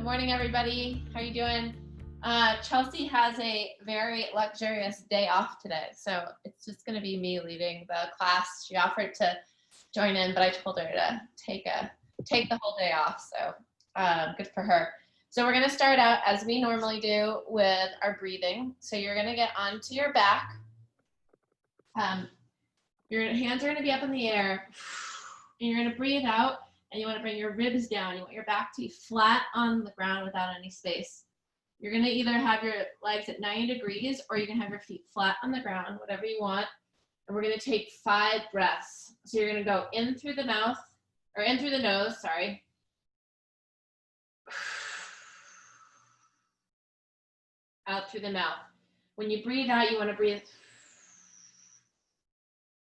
Good morning, everybody. How are you doing? Chelsea has a very luxurious day off today, so it's just going to be me leading the class. She offered to join in, but I told her to take the whole day off, so good for her. So we're going to start out as we normally do with our breathing. So you're going to get onto your back. Your hands are going to be up in the air, and you're going to breathe out. And you want to bring your ribs down. You want your back to be flat on the ground without any space. You're going to either have your legs at 90 degrees or you can have your feet flat on the ground, whatever you want. And we're going to take 5 breaths. So you're going to go in through the mouth, or in through the nose, sorry. Out through the mouth. When you breathe out, you want to breathe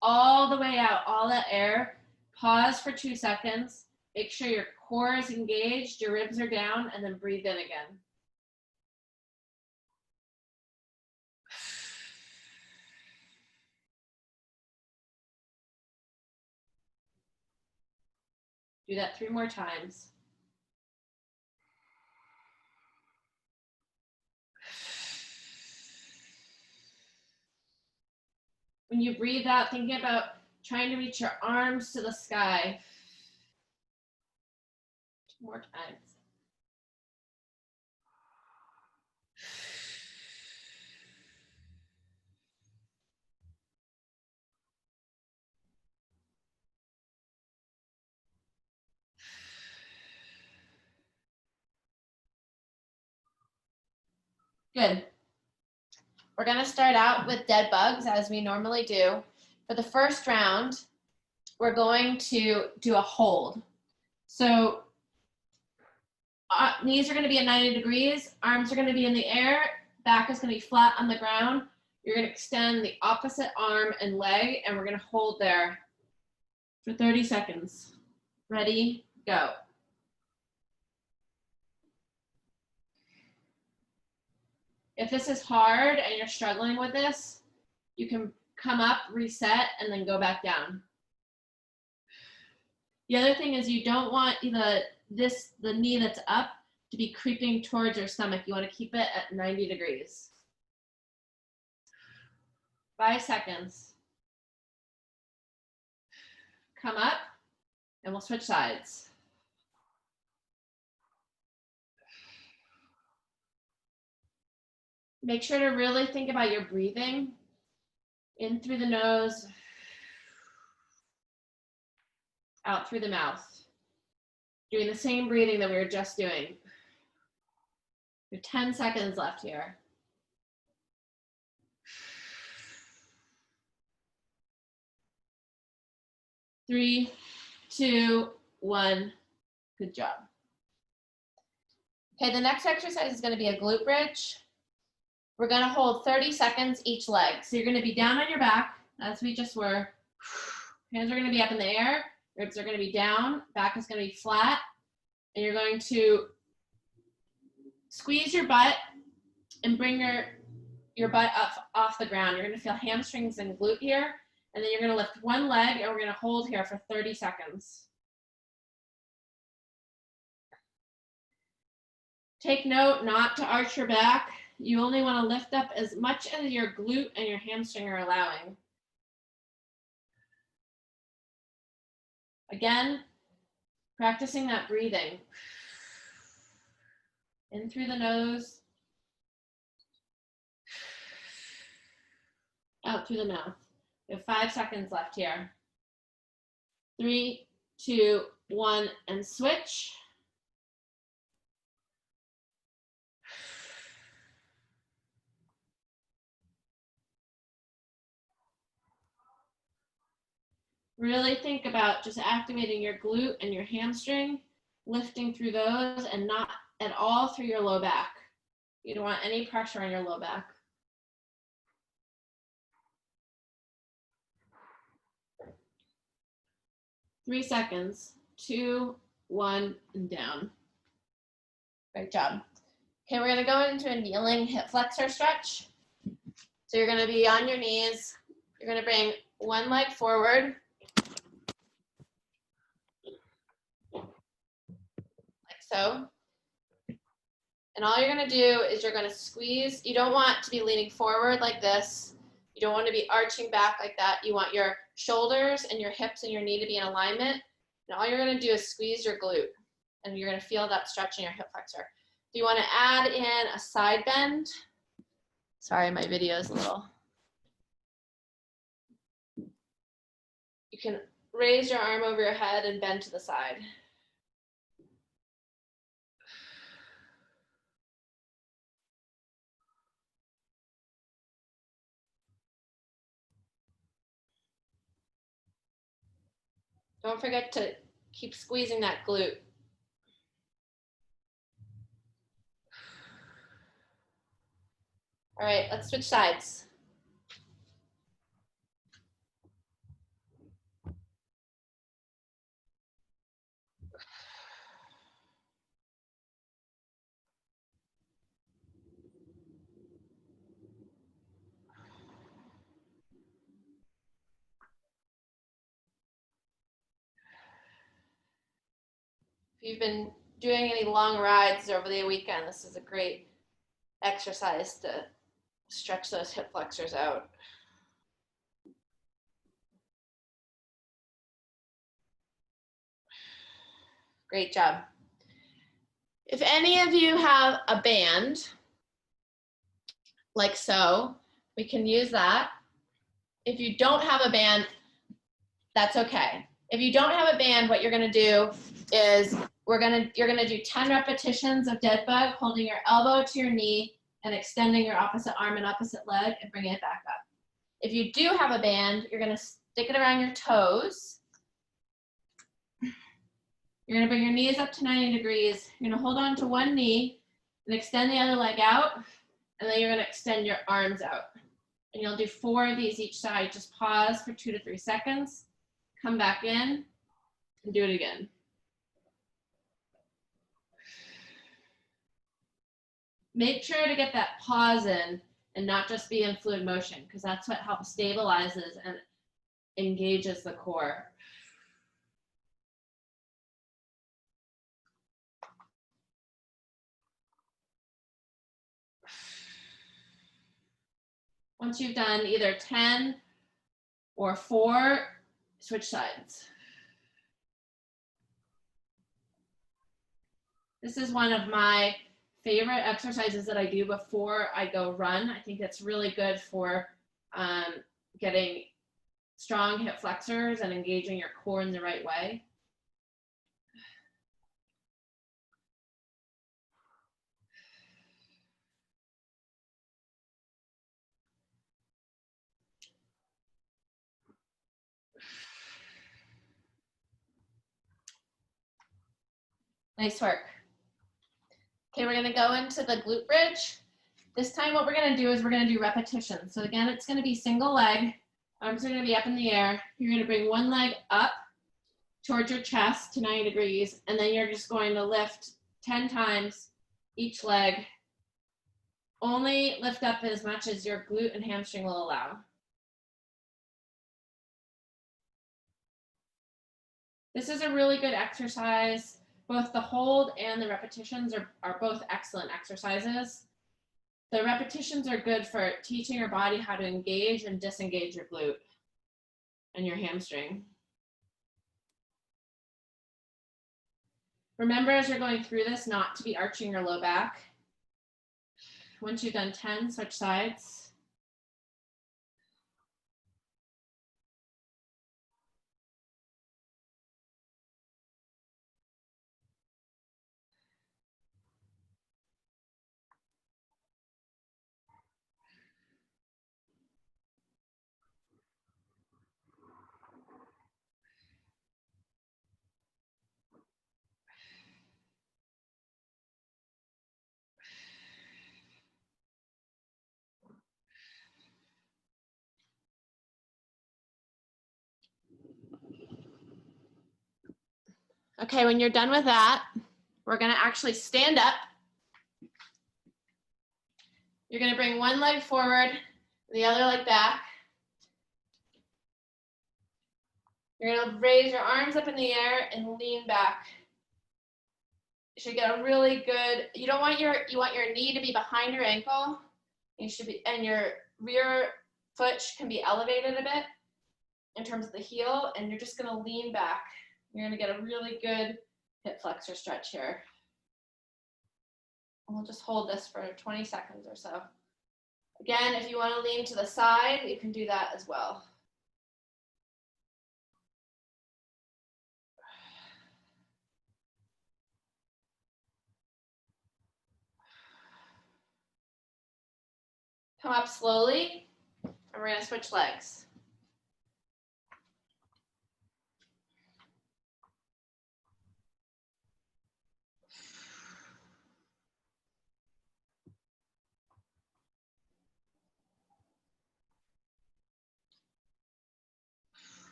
all the way out, all that air. Pause for 2 seconds. Make sure your core is engaged, your ribs are down, and then breathe in again. Do that 3 more times. When you breathe out, thinking about trying to reach your arms to the sky. 2 more times. Good. We're going to start out with dead bugs as we normally do. For the first round, we're going to do a hold. So knees are going to be at 90 degrees, arms are going to be in the air, back is going to be flat on the ground. You're going to extend the opposite arm and leg, and we're going to hold there for 30 seconds. Ready, go. If this is hard and you're struggling with this, you can come up, reset, and then go back down. The other thing is you don't want the knee that's up to be creeping towards your stomach. You want to keep it at 90 degrees. 5 seconds. Come up, and we'll switch sides. Make sure to really think about your breathing. In through the nose, out through the mouth. Doing the same breathing that we were just doing. We have 10 seconds left here. 3, 2, 1. Good job. Okay, the next exercise is going to be a glute bridge. We're going to hold 30 seconds each leg. So you're going to be down on your back, as we just were. Hands are going to be up in the air. Ribs are going to be down. Back is going to be flat. And you're going to squeeze your butt and bring your butt up off the ground. You're going to feel hamstrings and glute here. And then you're going to lift one leg, and we're going to hold here for 30 seconds. Take note not to arch your back. You only want to lift up as much as your glute and your hamstring are allowing. Again, practicing that breathing. In through the nose, out through the mouth. We have 5 seconds left here. 3, 2, 1, and switch. Really think about just activating your glute and your hamstring, lifting through those and not at all through your low back. You don't want any pressure on your low back. Three seconds. 2, 1, and down. Great job. Okay, we're going to go into a kneeling hip flexor stretch. So you're going to be on your knees. You're going to bring one leg forward. Like so. And all you're gonna do is you're gonna squeeze. You don't want to be leaning forward like this. You don't want to be arching back like that. You want your shoulders and your hips and your knee to be in alignment. And all you're gonna do is squeeze your glute. And you're gonna feel that stretch in your hip flexor. If you wanna add in a side bend, sorry, my video is a little. You can raise your arm over your head and bend to the side. Don't forget to keep squeezing that glute. All right, let's switch sides. If you've been doing any long rides over the weekend, this is a great exercise to stretch those hip flexors out. Great job. If any of you have a band, like so, we can use that. If you don't have a band, that's okay. If you don't have a band, what you're gonna do is you're gonna do 10 repetitions of dead bug, holding your elbow to your knee and extending your opposite arm and opposite leg and bringing it back up. If you do have a band, you're gonna stick it around your toes. You're gonna bring your knees up to 90 degrees. You're gonna hold on to one knee and extend the other leg out. And then you're gonna extend your arms out. And you'll do 4 of these each side. Just pause for 2 to 3 seconds, come back in, and do it again. Make sure to get that pause in and not just be in fluid motion, because that's what helps stabilizes and engages the core. Once you've done either 10 or 4, switch sides. This is one of my favorite exercises that I do before I go run. I think it's really good for getting strong hip flexors and engaging your core in the right way. Nice work. Okay, we're gonna go into the glute bridge. This time what we're gonna do is we're gonna do repetitions. So again, it's gonna be single leg. Arms are gonna be up in the air. You're gonna bring one leg up towards your chest to 90 degrees, and then you're just going to lift 10 times each leg. Only lift up as much as your glute and hamstring will allow. This is a really good exercise. Both the hold and the repetitions are both excellent exercises. The repetitions are good for teaching your body how to engage and disengage your glute and your hamstring. Remember, as you're going through this, not to be arching your low back. Once you've done 10, switch sides. Okay, when you're done with that, we're gonna actually stand up. You're gonna bring one leg forward, the other leg back. You're gonna raise your arms up in the air and lean back. You should get a really good, you want your knee to be behind your ankle. You should be, and your rear foot can be elevated a bit in terms of the heel, and you're just gonna lean back. You're gonna get a really good hip flexor stretch here. And we'll just hold this for 20 seconds or so. Again, if you wanna lean to the side, you can do that as well. Come up slowly, and we're gonna switch legs.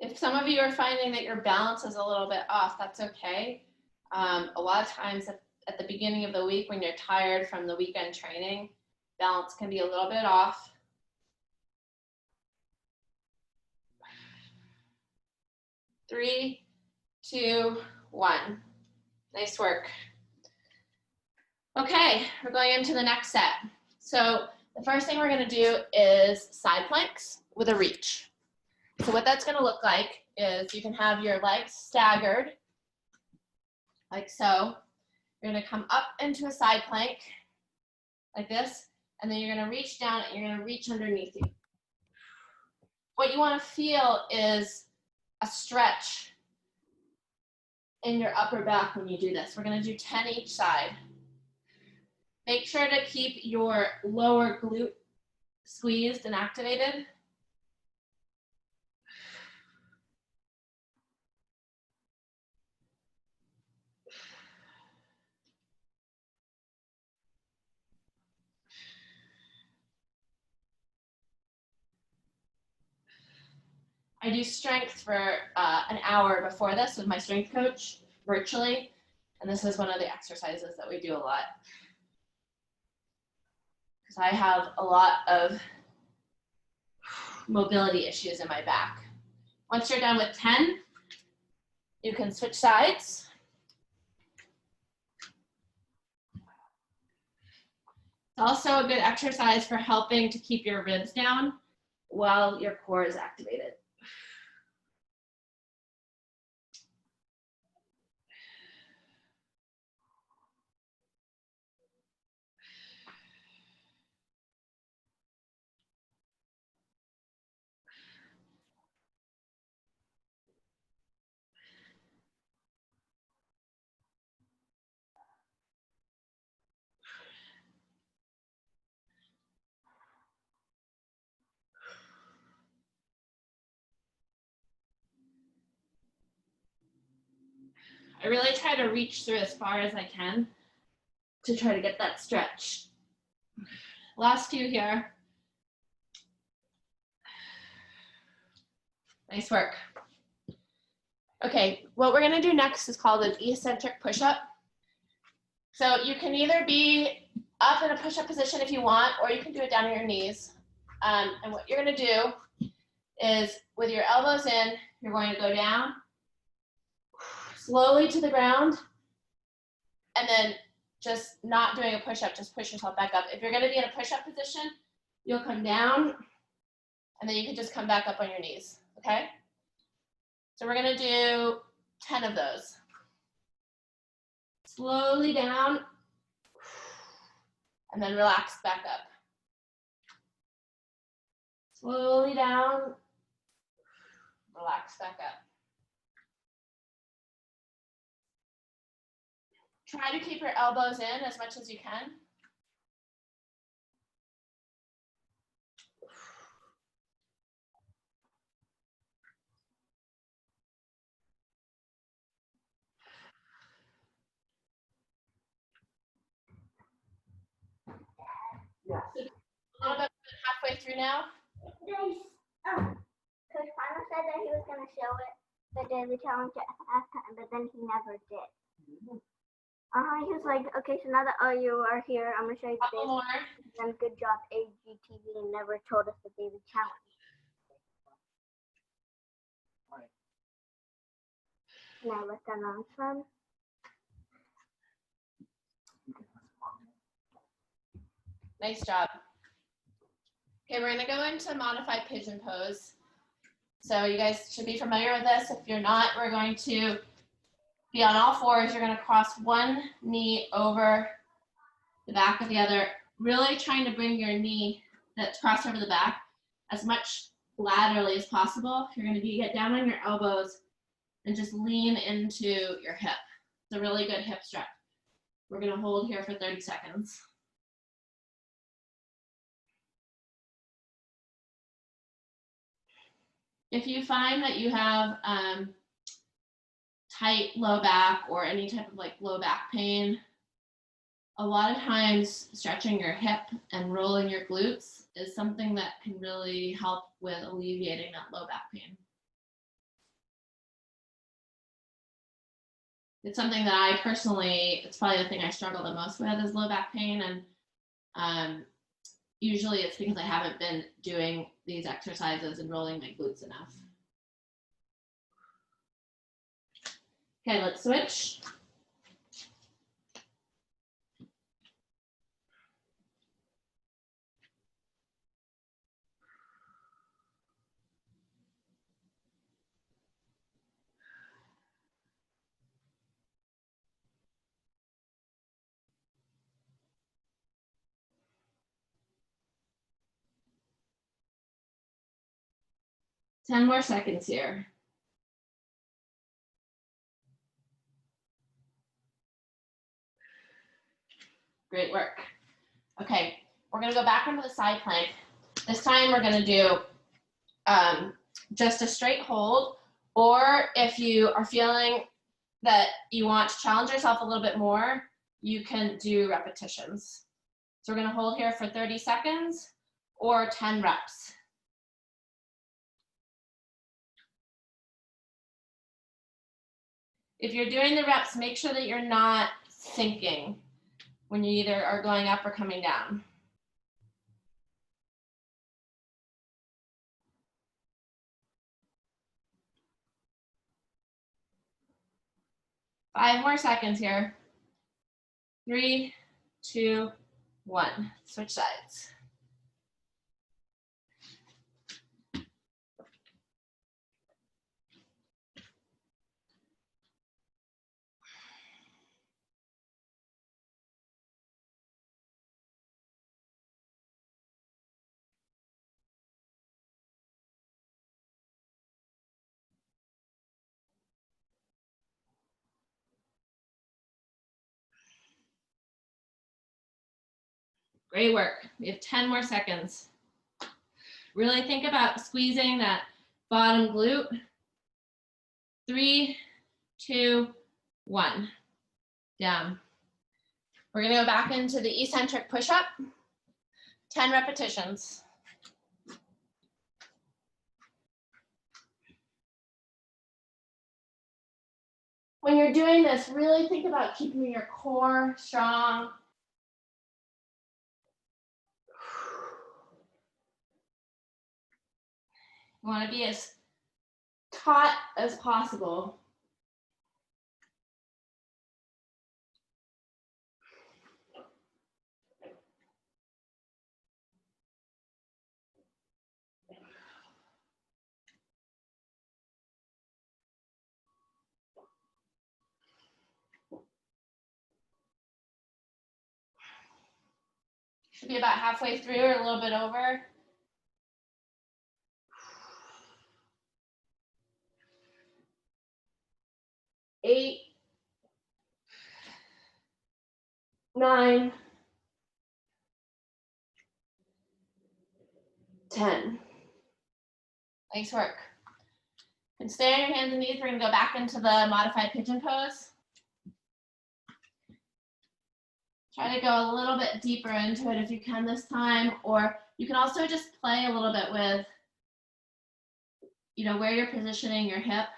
If some of you are finding that your balance is a little bit off, that's okay. A lot of times at the beginning of the week when you're tired from the weekend training, balance can be a little bit off. Three, two, one. Nice work. Okay, we're going into the next set. So the first thing we're gonna do is side planks with a reach. So what that's gonna look like is you can have your legs staggered, like so. You're gonna come up into a side plank, like this, and then you're gonna reach down and you're gonna reach underneath you. What you wanna feel is a stretch in your upper back when you do this. We're gonna do 10 each side. Make sure to keep your lower glute squeezed and activated. I do strength for an hour before this with my strength coach virtually, and this is one of the exercises that we do a lot. Because I have a lot of mobility issues in my back. Once you're done with 10, you can switch sides. It's also a good exercise for helping to keep your ribs down while your core is activated. I really try to reach through as far as I can to try to get that stretch. Last few here. Nice work. Okay, what we're gonna do next is called an eccentric push-up. So you can either be up in a push-up position if you want, or you can do it down on your knees. And what you're gonna do is with your elbows in, you're going to go down, slowly to the ground, and then just not doing a push-up, just push yourself back up. If you're gonna be in a push-up position, you'll come down, and then you can just come back up on your knees, okay? So we're gonna do 10 of those. Slowly down, and then relax back up. Slowly down, relax back up. Try to keep your elbows in as much as you can. Yeah. So a little bit halfway through now. Coach Final said that he was going to show it the daily challenge at halftime, but then he never did. He was like, okay, so now that all you are here, I'm going to show you the daily challenge. Then good job, AGTV never told us the daily challenge. Can I let that on, son? Nice job. Okay, we're gonna go into modified pigeon pose. So you guys should be familiar with this. If you're not, we're going to be on all fours. You're gonna cross one knee over the back of the other, really trying to bring your knee that's crossed over the back as much laterally as possible. You're gonna get down on your elbows and just lean into your hip. It's a really good hip stretch. We're gonna hold here for 30 seconds. If you find that you have tight low back or any type of like low back pain, a lot of times stretching your hip and rolling your glutes is something that can really help with alleviating that low back pain. It's something that I personally, it's probably the thing I struggle the most with is low back pain. And usually it's because I haven't been doing these exercises and rolling my glutes enough. Okay, let's switch. Ten more seconds here. Great work. Okay, we're gonna go back into the side plank. This time we're gonna do just a straight hold, or if you are feeling that you want to challenge yourself a little bit more, you can do repetitions. So we're gonna hold here for 30 seconds or 10 reps. If you're doing the reps, make sure that you're not sinking when you either are going up or coming down. Five more seconds here. 3, 2, 1. Switch sides. Great work. We have 10 more seconds. Really think about squeezing that bottom glute. 3, 2, 1. Down. We're gonna go back into the eccentric push-up. 10 repetitions. When you're doing this, really think about keeping your core strong. You want to be as taut as possible. Should be about halfway through or a little bit over. Eight, 9, 10. Nice work. You can stay on your hands and knees. We're going to go back into the modified pigeon pose. Try to go a little bit deeper into it if you can this time, or you can also just play a little bit with, where you're positioning your hip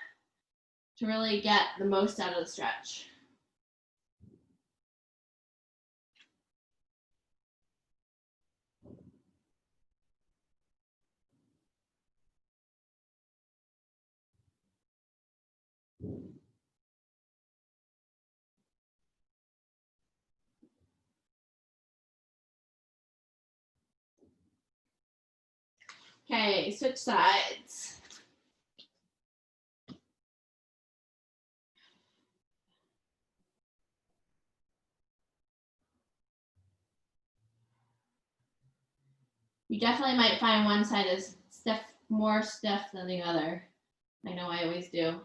to really get the most out of the stretch. Okay, switch sides. You definitely might find one side is stiff, more stiff than the other. I know I always do.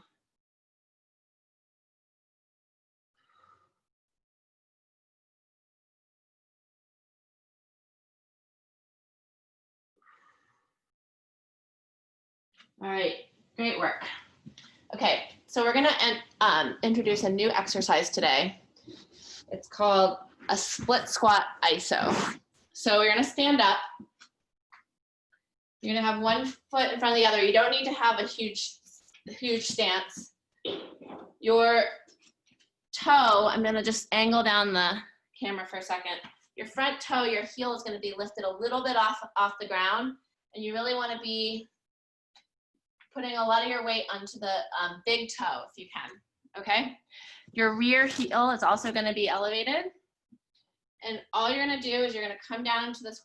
All right, great work. Okay, so we're gonna introduce a new exercise today. It's called a split squat ISO. So we're gonna stand up. You're gonna have one foot in front of the other. You don't need to have a huge stance. Your toe, I'm gonna just angle down the camera for a second. Your front toe, your heel is gonna be lifted a little bit off the ground, and you really wanna be putting a lot of your weight onto the big toe if you can, okay? Your rear heel is also gonna be elevated. And all you're gonna do is you're gonna come down to this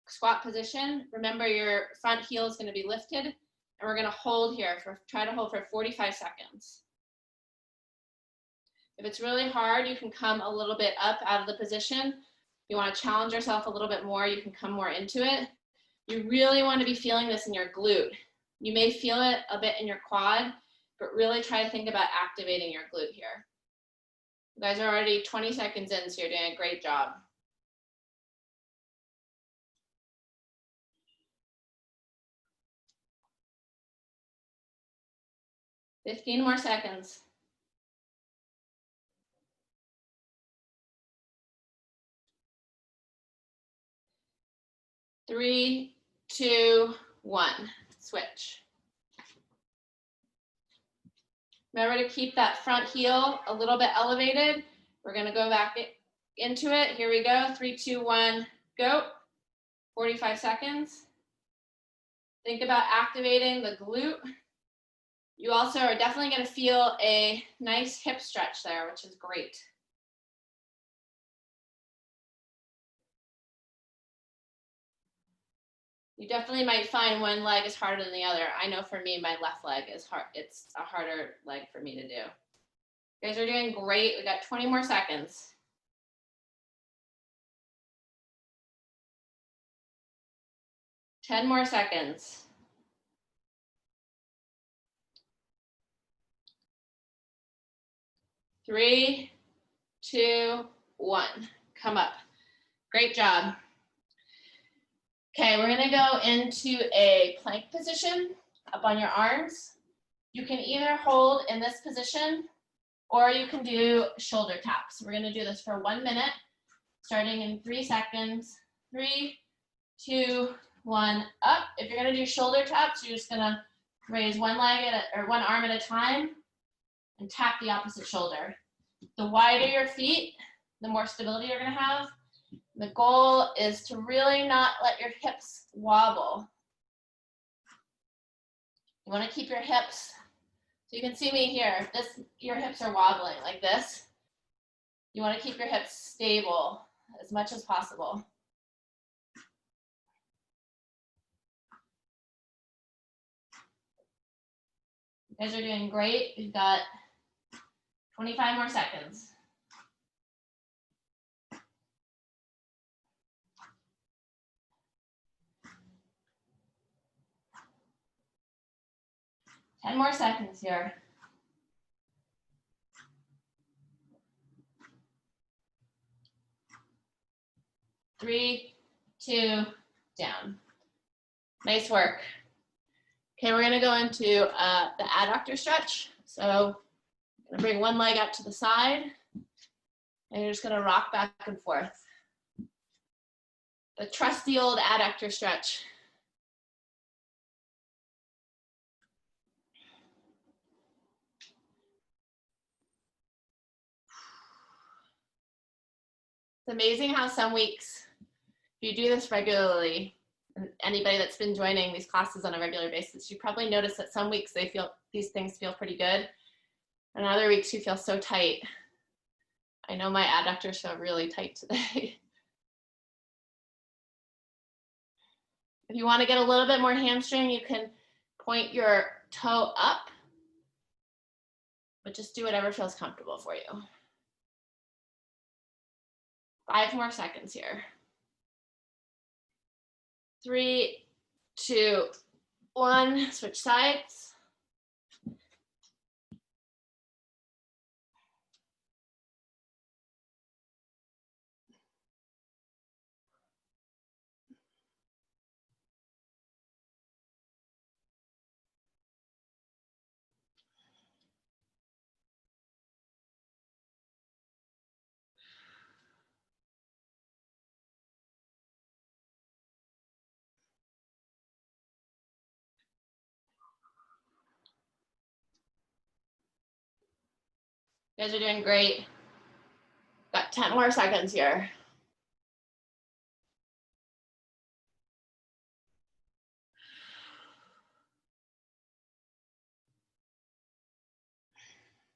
squat position. Remember, your front heel is gonna be lifted, and we're gonna hold here try to hold for 45 seconds. If it's really hard, you can come a little bit up out of the position. If you wanna challenge yourself a little bit more, you can come more into it. You really wanna be feeling this in your glute. You may feel it a bit in your quad, but really try to think about activating your glute here. You guys are already 20 seconds in, so you're doing a great job. $15 more seconds. 3, 2, 1, switch. Remember to keep that front heel a little bit elevated. We're gonna go back into it. Here we go, 3, 2, 1, go. 45 seconds. Think about activating the glute. You also are definitely gonna feel a nice hip stretch there, which is great. You definitely might find one leg is harder than the other. I know for me, my left leg is hard. It's a harder leg for me to do. You guys are doing great. We got 20 more seconds. Ten more seconds. 3, 2, 1. Come up. Great job. Okay, we're gonna go into a plank position up on your arms. You can either hold in this position or you can do shoulder taps. We're gonna do this for 1 minute, starting in 3 seconds. 3, 2, 1, up. If you're gonna do shoulder taps, you're just gonna raise one leg or one arm at a time and tap the opposite shoulder. The wider your feet, the more stability you're gonna have. The goal is to really not let your hips wobble. You wanna keep your hips, so you can see me here, your hips are wobbling like this. You wanna keep your hips stable as much as possible. You guys are doing great. We've got 25 more seconds. Ten more seconds here. 3, 2, down. Nice work. Okay, we're gonna go into the adductor stretch. So I'm gonna bring one leg out to the side, and you're just gonna rock back and forth. The trusty old adductor stretch. It's amazing how some weeks, if you do this regularly, and anybody that's been joining these classes on a regular basis, you probably notice that some weeks these things feel pretty good, and other weeks you feel so tight. I know my adductors feel really tight today. If you want to get a little bit more hamstring, you can point your toe up, but just do whatever feels comfortable for you. 5 more seconds here. 3, 2, 1, switch sides. You guys are doing great. Got 10 more seconds here.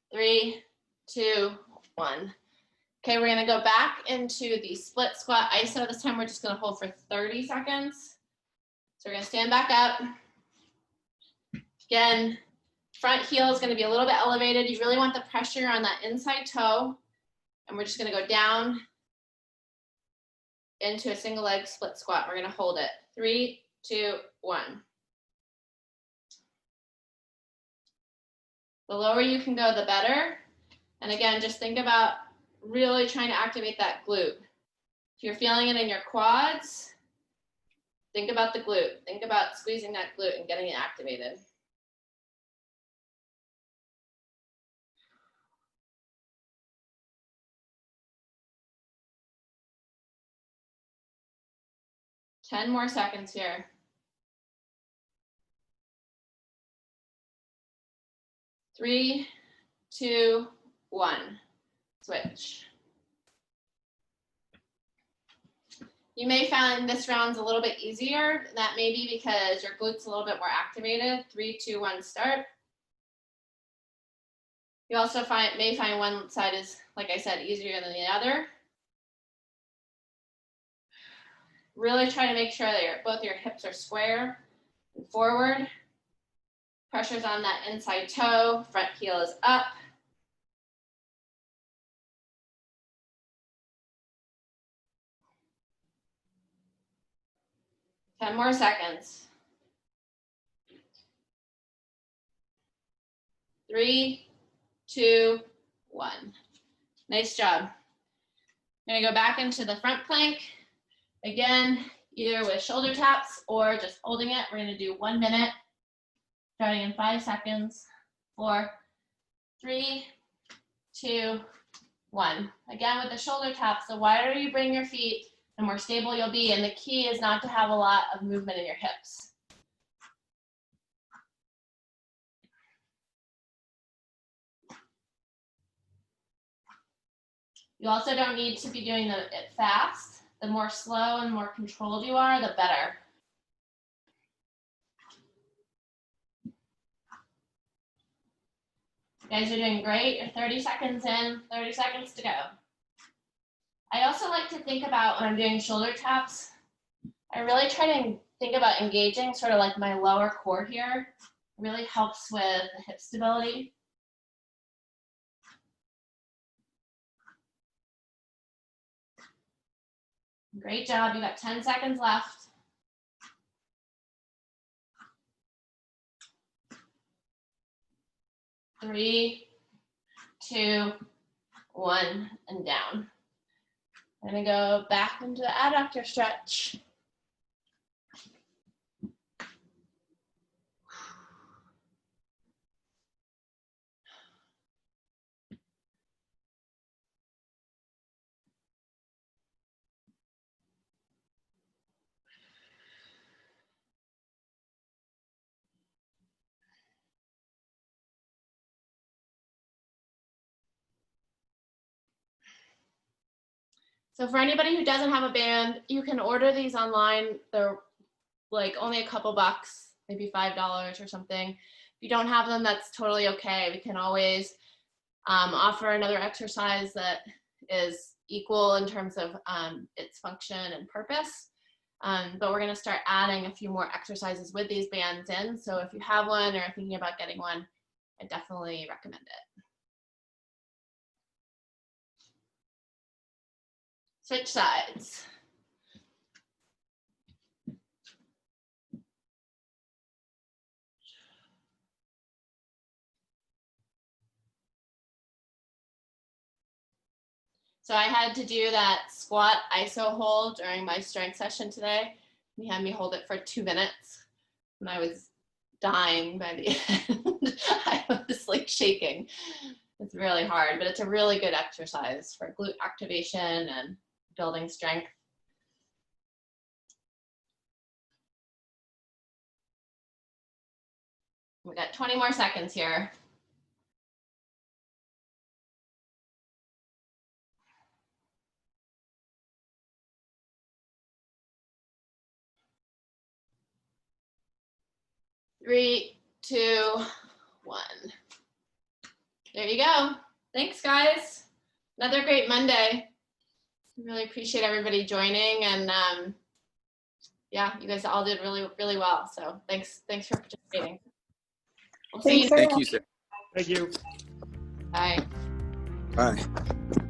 Three, 2, 1. Okay, we're gonna go back into the split squat iso. This time we're just gonna hold for 30 seconds. So we're gonna stand back up. Again, front heel is gonna be a little bit elevated. You really want the pressure on that inside toe. And we're just gonna go down into a single leg split squat. We're gonna hold it. 3, 2, 1. The lower you can go, the better. And again, just think about really trying to activate that glute. If you're feeling it in your quads, think about the glute. Think about squeezing that glute and getting it activated. Ten more seconds here. 3, 2, 1. Switch. You may find this round's a little bit easier. That may be because your glute's a little bit more activated. 3, 2, 1, start. You also may find one side is, like I said, easier than the other. Really try to make sure that both your hips are square and forward. Pressure's on that inside toe, front heel is up. Ten more seconds. 3, 2, 1. Nice job. I'm gonna go back into the front plank. Again, either with shoulder taps or just holding it. We're gonna do 1 minute, starting in 5 seconds. 4, 3, 2, 1. Again, with the shoulder taps, the wider you bring your feet, the more stable you'll be. And the key is not to have a lot of movement in your hips. You also don't need to be doing it fast. The more slow and more controlled you are, the better. You guys are doing great. You're 30 seconds in, 30 seconds to go. I also like to think about when I'm doing shoulder taps, I really try to think about engaging sort of like my lower core here. It really helps with the hip stability. Great job. You got 10 seconds left. 3, 2, 1, and down. I'm gonna go back into the adductor stretch. So for anybody who doesn't have a band, you can order these online. They're like only a couple bucks, maybe $5 or something. If you don't have them, that's totally okay. We can always offer another exercise that is equal in terms of its function and purpose. But we're going to start adding a few more exercises with these bands in. So if you have one or are thinking about getting one, I definitely recommend it. Switch sides. So I had to do that squat iso hold during my strength session today. He had me hold it for 2 minutes and I was dying by the end. I was like shaking. It's really hard, but it's a really good exercise for glute activation and building strength. We got 20 more seconds here. Three, two, one. There you go. Thanks, guys. Another great Monday. Really appreciate everybody joining, and yeah, you guys all did really, really well. So thanks for participating. We'll see you. Thank you, sir. Thank you. Bye. Bye.